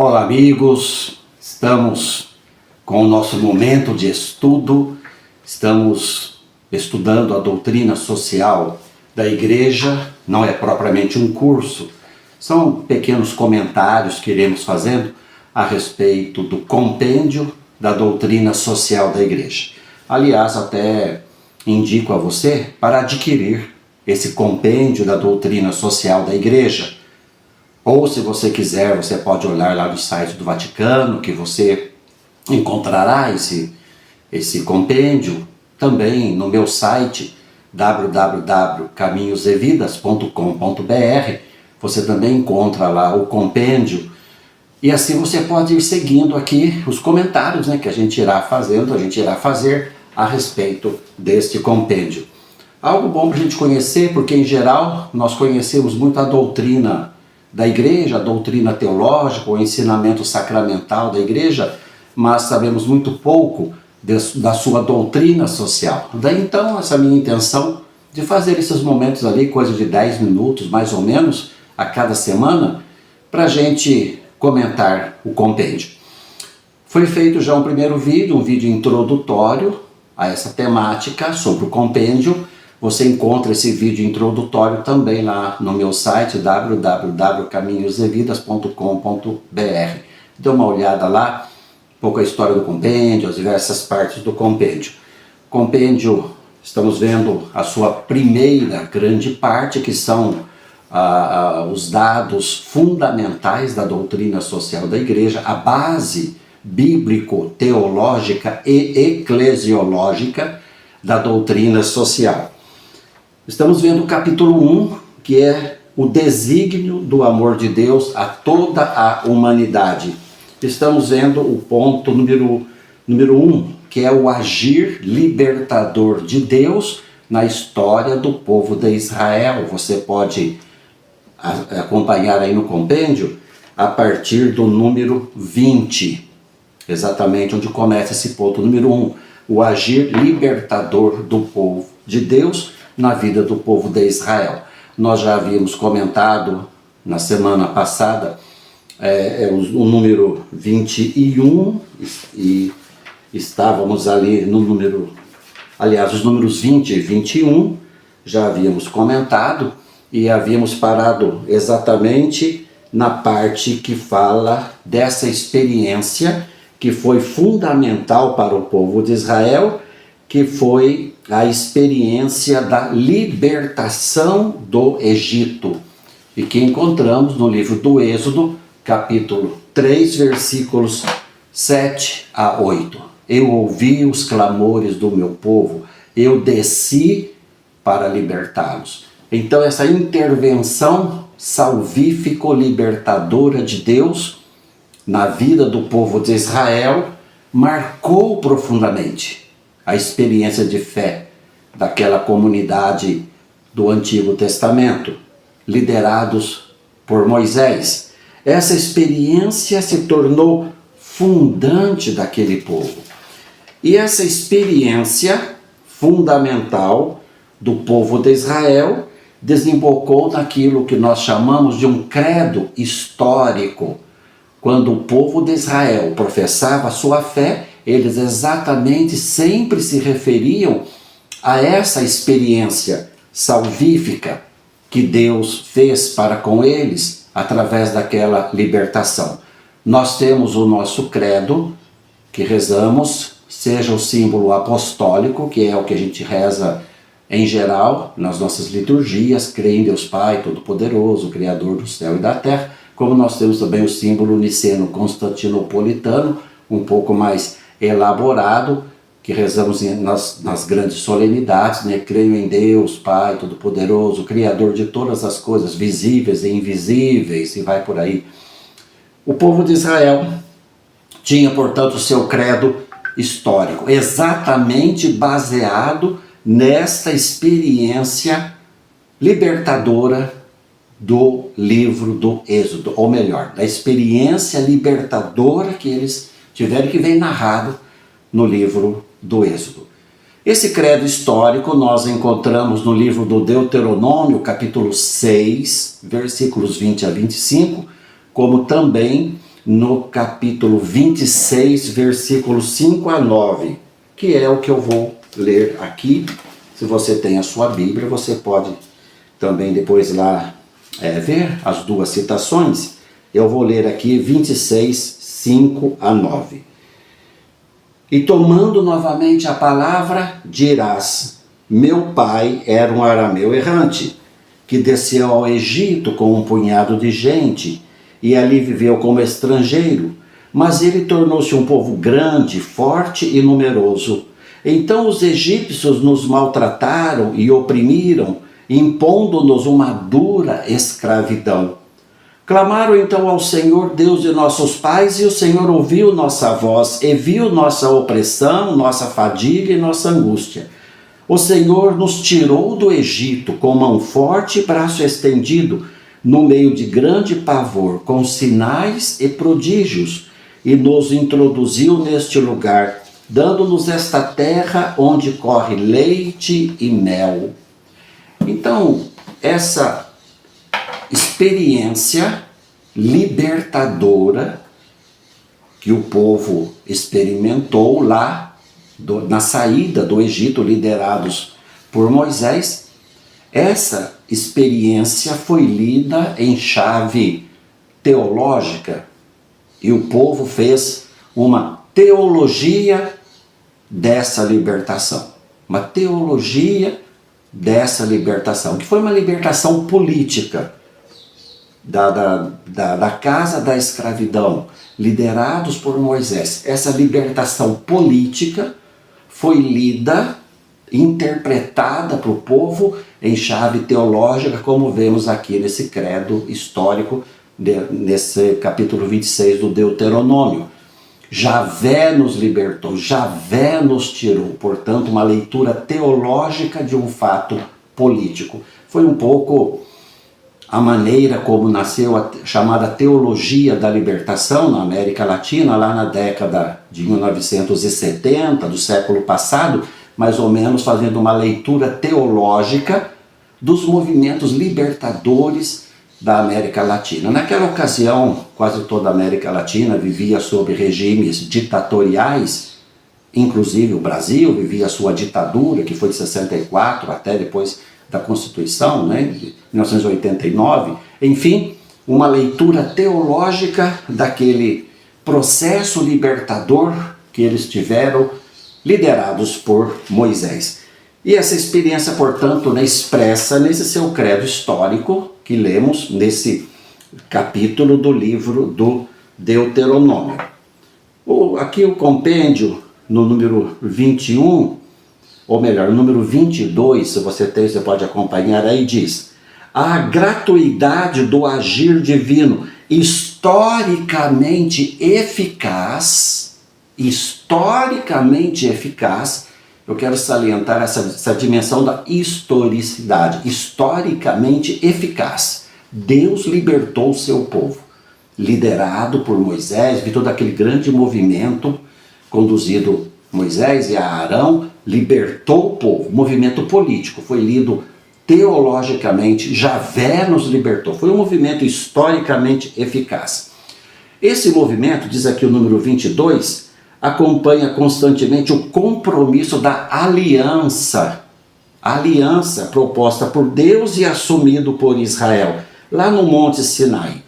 Olá, amigos, estamos com o nosso momento de estudo, estamos estudando a doutrina social da igreja, não é propriamente um curso, são pequenos comentários que iremos fazendo a respeito do compêndio da doutrina social da igreja. Aliás, até indico a você para adquirir esse compêndio da doutrina social da igreja. Ou, se você quiser, você pode olhar lá no site do Vaticano, que você encontrará esse compêndio. Também no meu site, www.caminhosevidas.com.br, você também encontra lá o compêndio. E assim você pode ir seguindo aqui os comentários, que a gente irá fazer a respeito deste compêndio. Algo bom para a gente conhecer, porque em geral nós conhecemos muito a doutrina da igreja, a doutrina teológica, o ensinamento sacramental da igreja, mas sabemos muito pouco da sua doutrina social. Daí então essa minha intenção de fazer esses momentos ali, coisa de 10 minutos mais ou menos, a cada semana, para a gente comentar o compêndio. Foi feito já um primeiro vídeo, um vídeo introdutório a essa temática sobre o compêndio. Você encontra esse vídeo introdutório também lá no meu site, www.caminhosevidas.com.br. Dê uma olhada lá, um pouco a história do compêndio, as diversas partes do compêndio. Compêndio, estamos vendo a sua primeira grande parte, que são os dados fundamentais da doutrina social da igreja, a base bíblico-teológica e eclesiológica da doutrina social. Estamos vendo o capítulo 1, que é o desígnio do amor de Deus a toda a humanidade. Estamos vendo o ponto número 1, que é o agir libertador de Deus na história do povo de Israel. Você pode acompanhar aí no compêndio a partir do número 20, exatamente onde começa esse ponto número 1, o agir libertador do povo de Deus na vida do povo de Israel. Nós já havíamos comentado na semana passada o número 21 e estávamos ali no número, aliás, os números 20 e 21 já havíamos comentado e havíamos parado exatamente na parte que fala dessa experiência que foi fundamental para o povo de Israel, que foi a experiência da libertação do Egito, e que encontramos no livro do Êxodo, capítulo 3, versículos 7 a 8. Eu ouvi os clamores do meu povo, eu desci para libertá-los. Então essa intervenção salvífico-libertadora de Deus na vida do povo de Israel marcou profundamente a experiência de fé daquela comunidade do Antigo Testamento, liderados por Moisés. Essa experiência se tornou fundante daquele povo. E essa experiência fundamental do povo de Israel desembocou naquilo que nós chamamos de um credo histórico. Quando o povo de Israel professava a sua fé, eles exatamente sempre se referiam a essa experiência salvífica que Deus fez para com eles através daquela libertação. Nós temos o nosso credo que rezamos, seja o símbolo apostólico, que é o que a gente reza em geral nas nossas liturgias, creio em Deus Pai Todo-Poderoso, Criador do céu e da terra, como nós temos também o símbolo niceno-constantinopolitano, um pouco mais elaborado, que rezamos nas grandes solenidades, creio em Deus, Pai Todo-Poderoso, Criador de todas as coisas visíveis e invisíveis, e vai por aí. O povo de Israel tinha, portanto, o seu credo histórico, exatamente baseado nesta experiência libertadora do livro do Êxodo, ou melhor, da experiência libertadora que eles tiveram, que vem narrado no livro do Êxodo. Esse credo histórico nós encontramos no livro do Deuteronômio, capítulo 6, versículos 20 a 25, como também no capítulo 26, versículos 5 a 9, que é o que eu vou ler aqui. Se você tem a sua Bíblia, você pode também depois lá ver as duas citações. Eu vou ler aqui 26, 5 a 9. E tomando novamente a palavra, dirás: meu pai era um arameu errante, que desceu ao Egito com um punhado de gente, e ali viveu como estrangeiro. Mas ele tornou-se um povo grande, forte e numeroso. Então os egípcios nos maltrataram e oprimiram, impondo-nos uma dura escravidão. Clamaram então ao Senhor, Deus de nossos pais, e o Senhor ouviu nossa voz e viu nossa opressão, nossa fadiga e nossa angústia. O Senhor nos tirou do Egito com mão forte e braço estendido, no meio de grande pavor, com sinais e prodígios, e nos introduziu neste lugar, dando-nos esta terra onde corre leite e mel. Então, essa experiência libertadora que o povo experimentou lá na saída do Egito, liderados por Moisés, essa experiência foi lida em chave teológica e o povo fez uma teologia dessa libertação. Uma teologia dessa libertação, que foi uma libertação política da casa da escravidão, liderados por Moisés. Essa libertação política foi lida, interpretada para o povo em chave teológica, como vemos aqui nesse credo histórico, nesse capítulo 26 do Deuteronômio. Javé nos libertou, Javé nos tirou. Portanto, uma leitura teológica de um fato político. Foi um pouco a maneira como nasceu a chamada teologia da libertação na América Latina, lá na década de 1970, do século passado, mais ou menos fazendo uma leitura teológica dos movimentos libertadores da América Latina. Naquela ocasião, quase toda a América Latina vivia sob regimes ditatoriais, inclusive o Brasil vivia a sua ditadura, que foi de 64 até depois da Constituição, de 1989. Enfim, uma leitura teológica daquele processo libertador que eles tiveram, liderados por Moisés. E essa experiência, portanto, expressa nesse seu credo histórico que lemos nesse capítulo do livro do Deuteronômio. Aqui o compêndio, no número 21, ou melhor, no número 22, se você tem, você pode acompanhar aí, diz: a gratuidade do agir divino, historicamente eficaz, eu quero salientar essa dimensão da historicidade, historicamente eficaz. Deus libertou o seu povo, liderado por Moisés, vi todo aquele grande movimento conduzido Moisés e Arão, libertou o povo, movimento político, foi lido teologicamente, Javé nos libertou, foi um movimento historicamente eficaz. Esse movimento, diz aqui o número 22, acompanha constantemente o compromisso da aliança proposta por Deus e assumido por Israel, lá no Monte Sinai.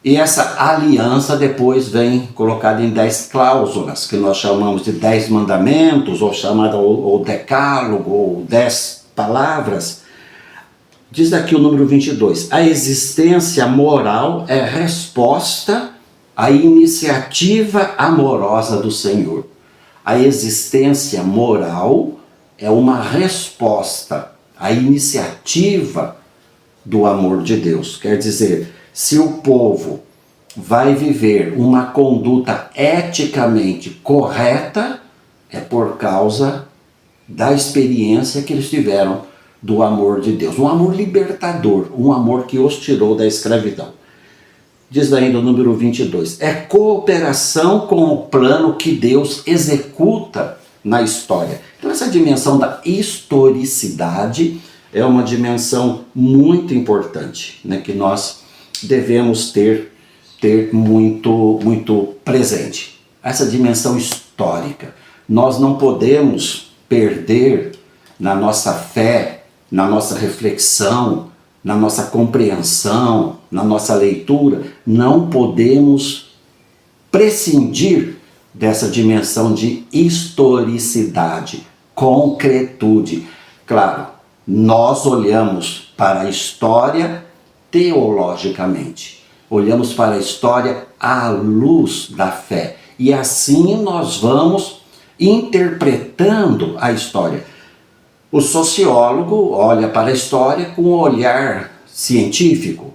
E essa aliança depois vem colocada em 10 cláusulas, que nós chamamos de 10 mandamentos, ou chamada ou decálogo, ou 10 palavras. Diz aqui o número 22, a existência moral é resposta à iniciativa amorosa do Senhor. A existência moral é uma resposta à iniciativa do amor de Deus. Quer dizer, se o povo vai viver uma conduta eticamente correta, é por causa da experiência que eles tiveram do amor de Deus. Um amor libertador, um amor que os tirou da escravidão. Diz ainda o número 22, é cooperação com o plano que Deus executa na história. Então essa dimensão da historicidade é uma dimensão muito importante, que nós devemos ter ter muito presente. Essa dimensão histórica. Nós não podemos perder na nossa fé, na nossa reflexão, na nossa compreensão, na nossa leitura, não podemos prescindir dessa dimensão de historicidade, concretude. Claro, nós olhamos para a história teologicamente, olhamos para a história à luz da fé, e assim nós vamos interpretando a história. O sociólogo olha para a história com um olhar científico,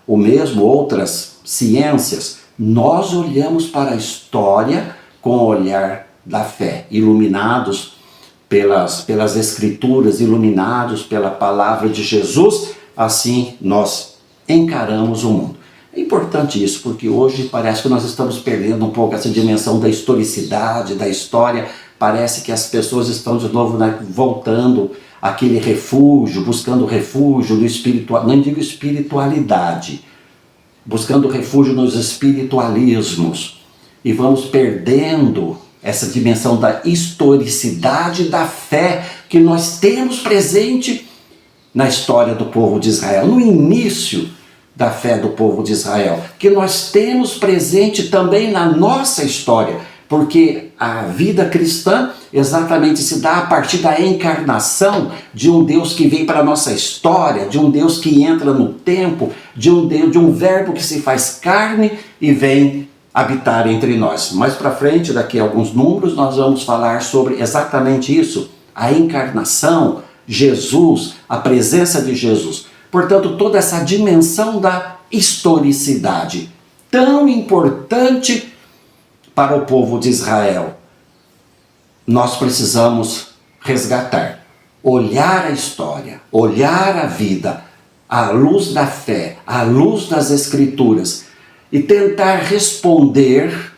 o mesmo outras ciências. Nós olhamos para a história com o olhar da fé, iluminados pelas Escrituras, iluminados pela palavra de Jesus, assim nós encaramos o mundo. É importante isso, porque hoje parece que nós estamos perdendo um pouco essa dimensão da historicidade, da história. Parece que as pessoas estão de novo voltando àquele refúgio, buscando refúgio no espiritual, não digo espiritualidade, buscando refúgio nos espiritualismos. E vamos perdendo essa dimensão da historicidade da fé que nós temos presente na história do povo de Israel, no início da fé do povo de Israel, que nós temos presente também na nossa história, porque a vida cristã exatamente se dá a partir da encarnação de um Deus que vem para a nossa história, de um Deus que entra no tempo, de um verbo que se faz carne e vem habitar entre nós. Mais para frente, daqui a alguns números, nós vamos falar sobre exatamente isso, a encarnação, Jesus, a presença de Jesus. Portanto, toda essa dimensão da historicidade, tão importante para o povo de Israel, nós precisamos resgatar, olhar a história, olhar a vida, à luz da fé, à luz das Escrituras, e tentar responder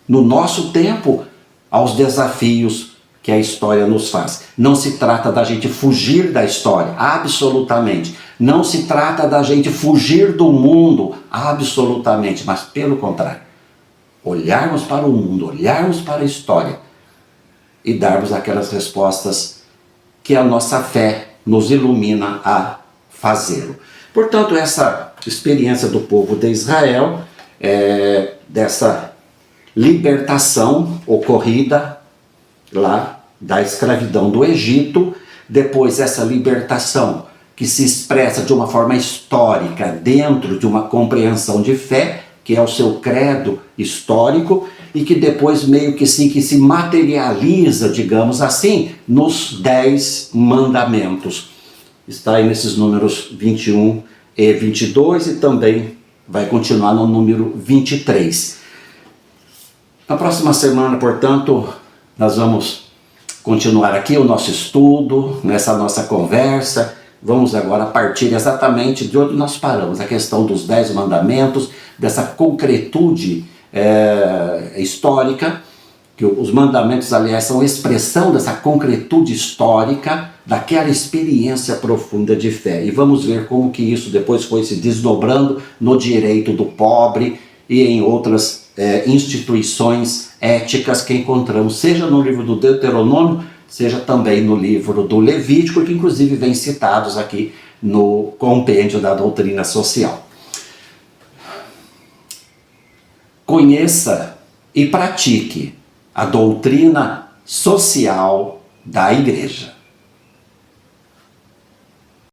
no nosso tempo aos desafios que a história nos faz. Não se trata da gente fugir da história, absolutamente. Não se trata da gente fugir do mundo, absolutamente, mas pelo contrário, olharmos para o mundo, olharmos para a história e darmos aquelas respostas que a nossa fé nos ilumina a fazê-lo. Portanto, essa experiência do povo de Israel, dessa libertação ocorrida lá da escravidão do Egito, depois essa libertação que se expressa de uma forma histórica dentro de uma compreensão de fé, que é o seu credo histórico, e que depois meio que se materializa, digamos assim, nos 10 mandamentos. Está aí nesses números 21 e 22 e também vai continuar no número 23. Na próxima semana, portanto, nós vamos continuar aqui o nosso estudo, nessa nossa conversa. Vamos agora partir exatamente de onde nós paramos, a questão dos 10 mandamentos, dessa concretude histórica, que os mandamentos, aliás, são expressão dessa concretude histórica, daquela experiência profunda de fé. E vamos ver como que isso depois foi se desdobrando no direito do pobre e em outras instituições éticas que encontramos, seja no livro do Deuteronômio, seja também no livro do Levítico, que inclusive vem citados aqui no compêndio da doutrina social. Conheça e pratique a doutrina social da Igreja.